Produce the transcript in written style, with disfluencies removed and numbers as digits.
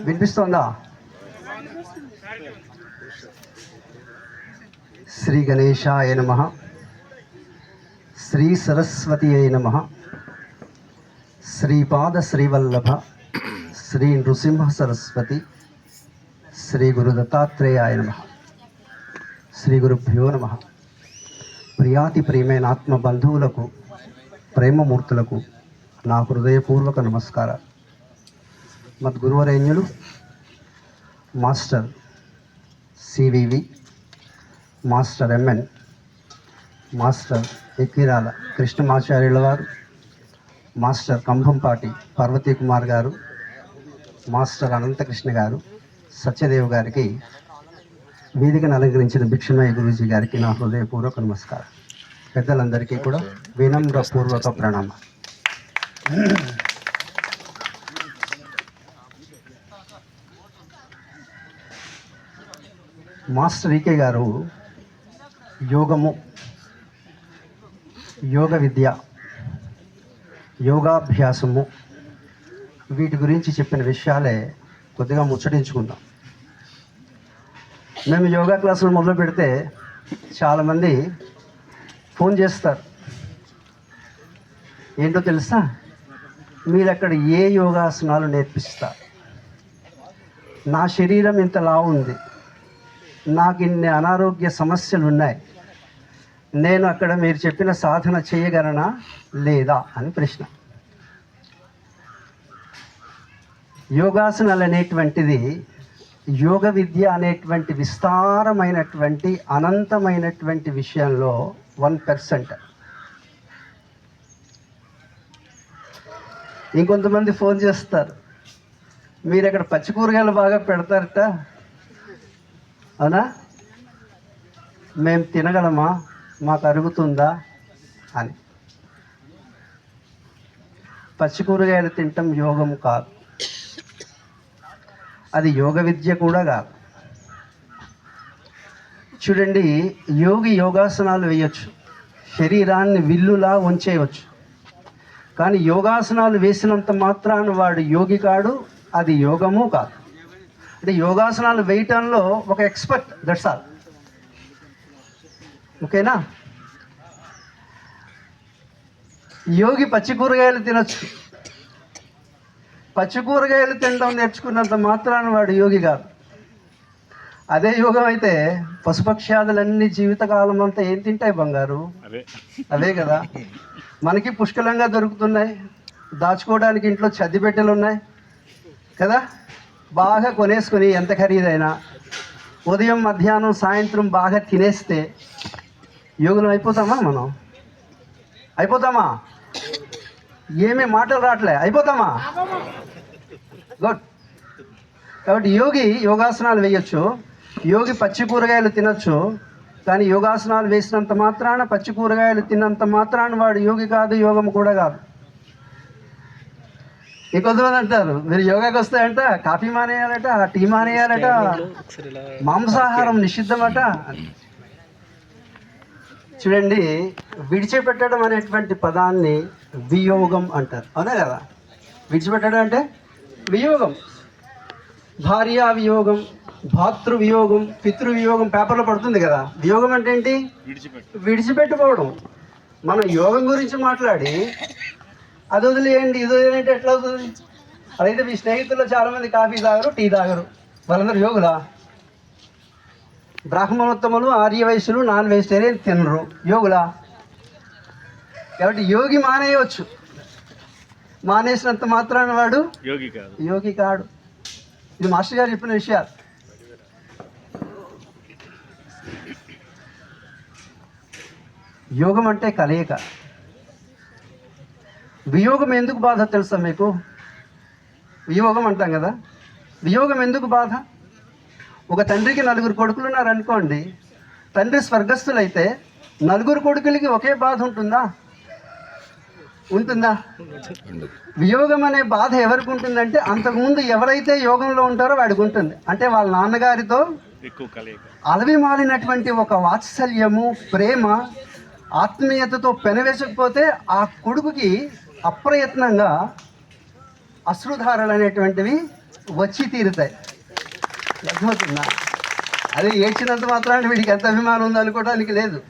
వినిపిస్తోందా? శ్రీ గణేశాయ నమః, శ్రీ సరస్వతీయై నమః, శ్రీపాద శ్రీవల్లభ శ్రీ నృసింహ సరస్వతి శ్రీ గురు దత్తాత్రేయాయ నమః. శ్రీ గురుభ్యో నమః. ప్రియాతి ప్రియమైన ఆత్మ బంధువులకు, ప్రేమమూర్తులకు నా హృదయపూర్వక నమస్కారం. మద్గురువరేణ్యులు master CVV, master MN, master Ekkirala కృష్ణమాచార్యుల వారు, మాస్టర్ కంభంపాటి పార్వతీ కుమార్ గారు, మాస్టర్ అనంతకృష్ణ గారు, సత్యదేవ్ గారికి, వేదికను అలంకరించిన భిక్షమయ్య గురూజీ గారికి నా హృదయపూర్వక నమస్కారం. పెద్దలందరికీ కూడా వినమ్రపూర్వక ప్రణామం. మాస్టర్ ఈకే గారు యోగము, యోగ విద్య, యోగాభ్యాసము వీటి గురించి చెప్పిన విషయాలే కొద్దిగా ముచ్చటించుకుందాం. మేము యోగా క్లాసులు మొదలు పెడితే చాలామంది ఫోన్ చేస్తారు. ఏంటో తెలుసా, మీరు అక్కడ ఏ యోగాసనాలు నేర్పిస్తారు? నా శరీరం ఇంతలా ఉంది, నాకు ఇన్ని అనారోగ్య సమస్యలు ఉన్నాయి, నేను అక్కడ మీరు చెప్పిన సాధన చేయగలనా లేదా అని ప్రశ్న. యోగాసనాలు అనేటువంటిది, యోగ విద్య అనేటువంటి విస్తారమైనటువంటి అనంతమైనటువంటి విషయంలో 1%. ఇంకొంతమంది ఫోన్ చేస్తారు, మీరు అక్కడ పచ్చి కూరగాయలు బాగా పెడతారట, అవునా? మేము తినగలమా, మాకు అరుగుతుందా అని. పచ్చి కూరగాయలు తినటం యోగం కాదు, అది యోగ విద్య కూడా కాదు. చూడండి, యోగి యోగాసనాలు వేయచ్చు, శరీరాన్ని విల్లులా ఉంచేయవచ్చు, కానీ యోగాసనాలు వేసినంత మాత్రాన వాడు యోగి కాడు, అది యోగము కాదు. అంటే యోగాసనాలు వేయటంలో ఒక ఎక్స్పర్ట్, దట్స్ ఆల్. ఓకేనా? యోగి పచ్చి కూరగాయలు తినచ్చు, పచ్చి కూరగాయలు తినడం నేర్చుకున్నంత మాత్రాన వాడు యోగి కాదు. అదే యోగం అయితే పశుపక్ష్యాదులన్నీ జీవితకాలం అంతా ఏం తింటాయి బంగారు? అవే కదా. మనకి పుష్కలంగా దొరుకుతున్నాయి, దాచుకోవడానికి ఇంట్లో చద్దిపెట్టెలు ఉన్నాయి కదా, బాగా కొనేసుకొని ఎంత ఖరీదైనా ఉదయం మధ్యాహ్నం సాయంత్రం బాగా తినేస్తే యోగులం అయిపోతామా? మనం అయిపోతామా? ఏమీ మాటలు రావట్లే, అయిపోతామా? గుడ్. కాబట్టి యోగి యోగాసనాలు వేయచ్చు, యోగి పచ్చి కూరగాయలు తినచ్చు, కానీ యోగాసనాలు వేసినంత మాత్రాన, పచ్చి కూరగాయలు తిన్నంత మాత్రాన వాడు యోగి కాదు, యోగం కూడా కాదు. ఇంకొంతమంది అంటారు, మీరు యోగాకి వస్తాయంట కాఫీ మానేయాలట, టీ మానేయాలట, మాంసాహారం నిషిద్ధమట. చూడండి, విడిచిపెట్టడం అనేటువంటి పదాన్ని వియోగం అంటారు, అవునా కదా? విడిచిపెట్టడం అంటే వియోగం. భార్యా వియోగం, భాతృ వియోగం, పితృ వియోగం పేపర్లో పడుతుంది కదా. వియోగం అంటే ఏంటి? విడిచిపెట్టుకోవడం. మనం యోగం గురించి మాట్లాడి అది వదిలేయండి ఇది వదిలేయంటే ఎట్లా అవుతుంది? అదైతే మీ స్నేహితుల్లో చాలామంది కాఫీ తాగరు, టీ తాగరు, వాళ్ళందరూ యోగులా? బ్రాహ్మణోత్తములు, ఆర్యవైశ్యులు, నాన్ వెజిటేరియన్ తినరు, యోగులా? కాబట్టి యోగి మానేయవచ్చు, మానేసినంత మాత్రాన వాడు యోగి కాడు. ఇది మాస్టర్ గారు చెప్పిన విషయాలు. యోగం అంటే కలయిక. వియోగం ఎందుకు బాధ తెలుసా మీకు? వియోగం అంటాం కదా, వియోగం ఎందుకు బాధ? ఒక తండ్రికి 4 కొడుకులు ఉన్నారనుకోండి, తండ్రి స్వర్గస్థులైతే 4 కొడుకులకి ఒకే బాధ ఉంటుందా? ఉంటుందా? వియోగం అనే బాధ ఎవరికి ఉంటుందంటే, అంతకుముందు ఎవరైతే యోగంలో ఉంటారో వాడికి ఉంటుంది. అంటే వాళ్ళ నాన్నగారితో అలవి మాలినటువంటి ఒక వాత్సల్యము, ప్రేమ, ఆత్మీయతతో పెనవేసకపోతే ఆ కొడుకుకి అప్రయత్నంగా అశ్రుధారలు అనేటువంటివి వచ్చి తీరుతాయి. అర్థమవుతుందా? అదే ఏడ్చినంత మాత్రాన్ని వీడికి ఎంత అభిమానం ఉంది అనుకోవడానికి లేదు.